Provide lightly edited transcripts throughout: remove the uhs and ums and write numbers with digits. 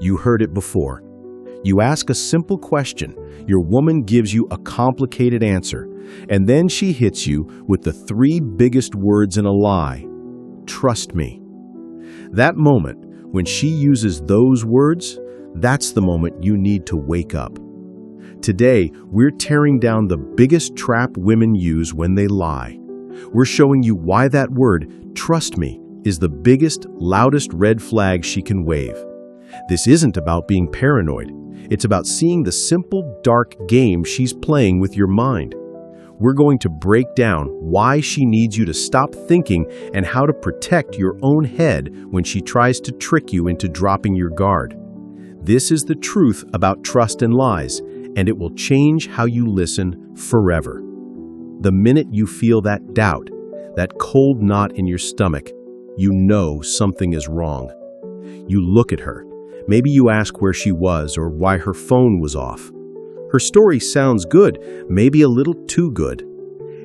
You heard it before. You ask a simple question, your woman gives you a complicated answer, and then she hits you with the three biggest words in a lie. Trust me. That moment, when she uses those words, that's the moment you need to wake up. Today, we're tearing down the biggest trap women use when they lie. We're showing you why that word, trust me, is the biggest, loudest red flag she can wave. This isn't about being paranoid. It's about seeing the simple, dark game she's playing with your mind. We're going to break down why she needs you to stop thinking and how to protect your own head when she tries to trick you into dropping your guard. This is the truth about trust and lies, and it will change how you listen forever. The minute you feel that doubt, that cold knot in your stomach, you know something is wrong. You look at her. Maybe you ask where she was or why her phone was off. Her story sounds good, maybe a little too good.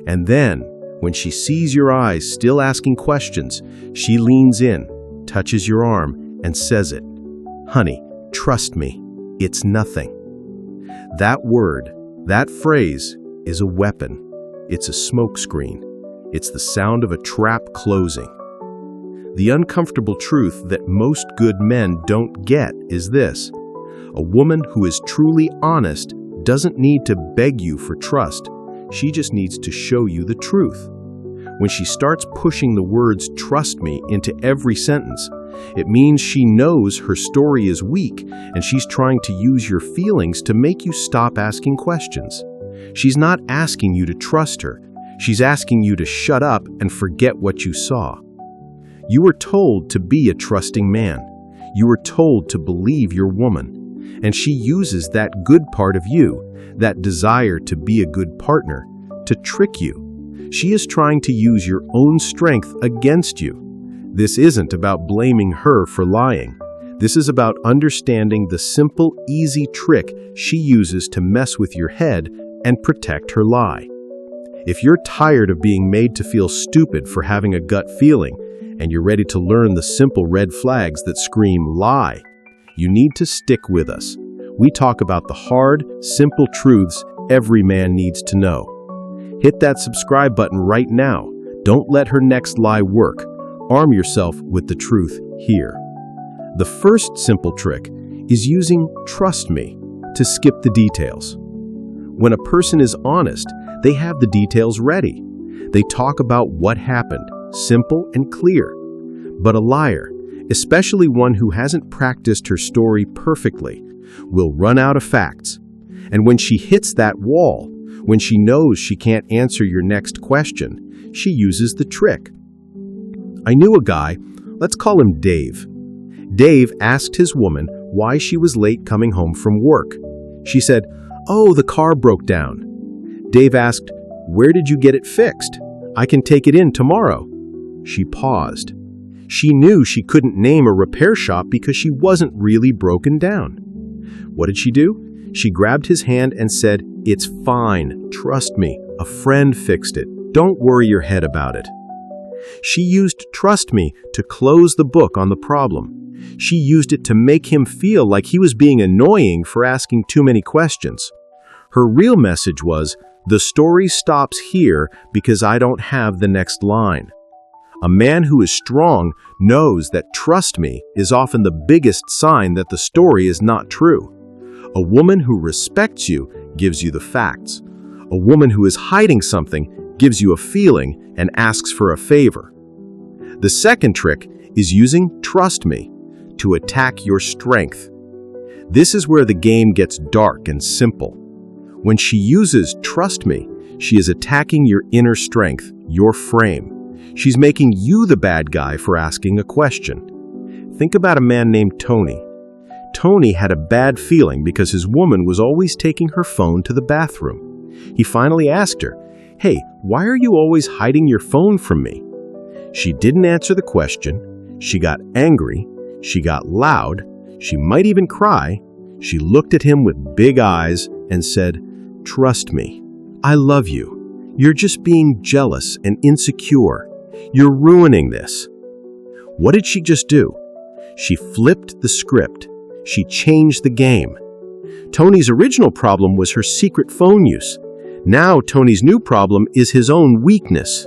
And then, when she sees your eyes still asking questions, she leans in, touches your arm, and says it. Honey, trust me, it's nothing. That word, that phrase, is a weapon. It's a smokescreen. It's the sound of a trap closing. The uncomfortable truth that most good men don't get is this. A woman who is truly honest doesn't need to beg you for trust. She just needs to show you the truth. When she starts pushing the words "trust me" into every sentence, it means she knows her story is weak and she's trying to use your feelings to make you stop asking questions. She's not asking you to trust her. She's asking you to shut up and forget what you saw. You were told to be a trusting man. You were told to believe your woman. And she uses that good part of you, that desire to be a good partner, to trick you. She is trying to use your own strength against you. This isn't about blaming her for lying. This is about understanding the simple, easy trick she uses to mess with your head and protect her lie. If you're tired of being made to feel stupid for having a gut feeling, and you're ready to learn the simple red flags that scream lie, you need to stick with us. We talk about the hard, simple truths every man needs to know. Hit that subscribe button right now. Don't let her next lie work. Arm yourself with the truth here. The first simple trick is using "trust me" to skip the details. When a person is honest, they have the details ready. They talk about what happened, simple and clear. But a liar, especially one who hasn't practiced her story perfectly, will run out of facts. And when she hits that wall, when she knows she can't answer your next question, she uses the trick. I knew a guy, let's call him Dave. Dave asked his woman why she was late coming home from work. She said, "Oh, the car broke down." Dave asked, "Where did you get it fixed? I can take it in tomorrow." She paused. She knew she couldn't name a repair shop because she wasn't really broken down. What did she do? She grabbed his hand and said, "It's fine. Trust me. A friend fixed it. Don't worry your head about it." She used "trust me" to close the book on the problem. She used it to make him feel like he was being annoying for asking too many questions. Her real message was, "The story stops here because I don't have the next line." A man who is strong knows that "trust me" is often the biggest sign that the story is not true. A woman who respects you gives you the facts. A woman who is hiding something gives you a feeling and asks for a favor. The second trick is using "trust me" to attack your strength. This is where the game gets dark and simple. When she uses "trust me," she is attacking your inner strength, your frame. She's making you the bad guy for asking a question. Think about a man named Tony. Tony had a bad feeling because his woman was always taking her phone to the bathroom. He finally asked her, "Hey, why are you always hiding your phone from me?" She didn't answer the question. She got angry. She got loud. She might even cry. She looked at him with big eyes and said, "Trust me. I love you. You're just being jealous and insecure. You're ruining this." What did she just do? She flipped the script. She changed the game. Tony's original problem was her secret phone use. Now Tony's new problem is his own weakness.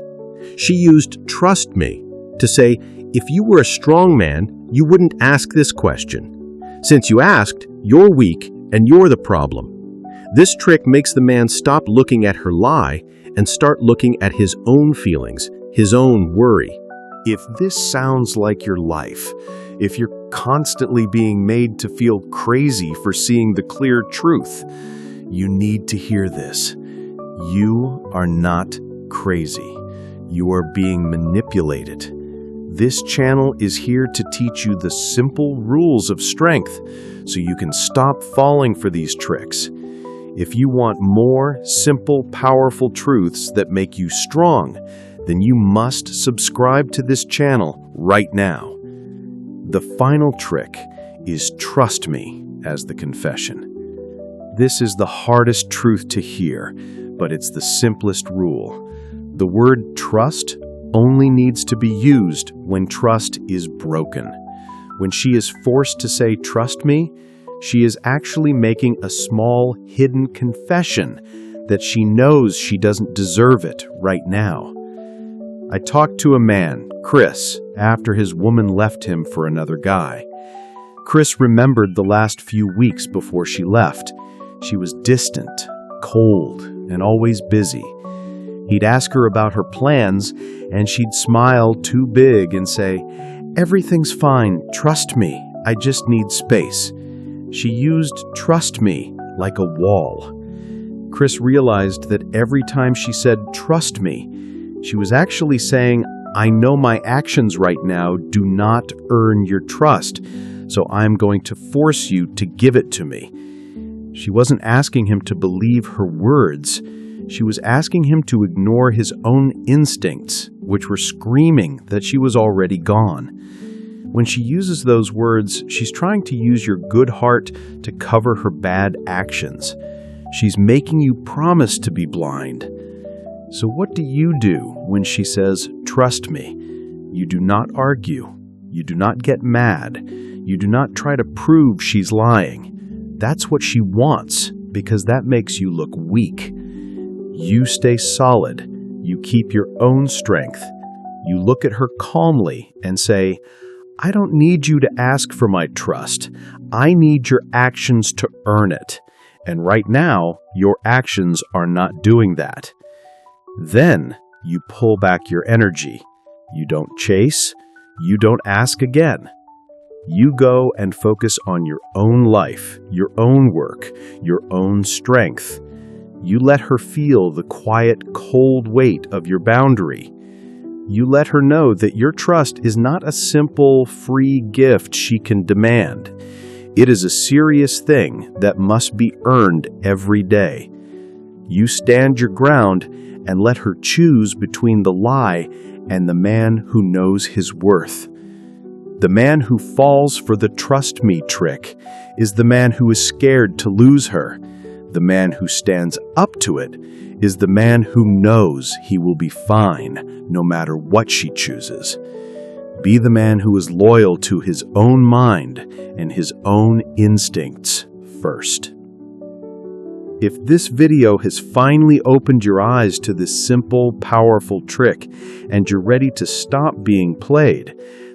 She used "trust me" to say, if you were a strong man, you wouldn't ask this question. Since you asked, you're weak and you're the problem. This trick makes the man stop looking at her lie and start looking at his own feelings, his own worry. If this sounds like your life, if you're constantly being made to feel crazy for seeing the clear truth, you need to hear this. You are not crazy. You are being manipulated. This channel is here to teach you the simple rules of strength so you can stop falling for these tricks. If you want more simple, powerful truths that make you strong, then you must subscribe to this channel right now. The final trick is "trust me" as the confession. This is the hardest truth to hear, but it's the simplest rule. The word trust only needs to be used when trust is broken. When she is forced to say "trust me," she is actually making a small hidden confession that she knows she doesn't deserve it right now. I talked to a man, Chris, after his woman left him for another guy. Chris remembered the last few weeks before she left. She was distant, cold, and always busy. He'd ask her about her plans, and she'd smile too big and say, "Everything's fine, trust me, I just need space." She used "trust me" like a wall. Chris realized that every time she said "trust me," she was actually saying, "I know my actions right now do not earn your trust, so I'm going to force you to give it to me." She wasn't asking him to believe her words. She was asking him to ignore his own instincts, which were screaming that she was already gone. When she uses those words, she's trying to use your good heart to cover her bad actions. She's making you promise to be blind. So what do you do when she says, "Trust me"? You do not argue. You do not get mad. You do not try to prove she's lying. That's what she wants, because that makes you look weak. You stay solid. You keep your own strength. You look at her calmly and say, "I don't need you to ask for my trust. I need your actions to earn it. And right now, your actions are not doing that." Then you pull back your energy. You don't chase. You don't ask again. You go and focus on your own life, your own work, your own strength. You let her feel the quiet, cold weight of your boundary. You let her know that your trust is not a simple, free gift she can demand. It is a serious thing that must be earned every day. You stand your ground and let her choose between the lie and the man who knows his worth. The man who falls for the "trust me" trick is the man who is scared to lose her. The man who stands up to it is the man who knows he will be fine no matter what she chooses. Be the man who is loyal to his own mind and his own instincts first. If this video has finally opened your eyes to this simple, powerful trick and you're ready to stop being played,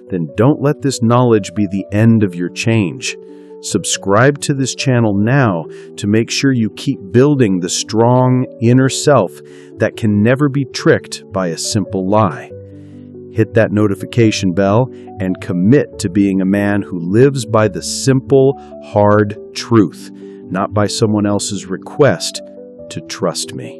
then don't let this knowledge be the end of your change. Subscribe to this channel now to make sure you keep building the strong inner self that can never be tricked by a simple lie. Hit that notification bell and commit to being a man who lives by the simple, hard truth, not by someone else's request to trust me.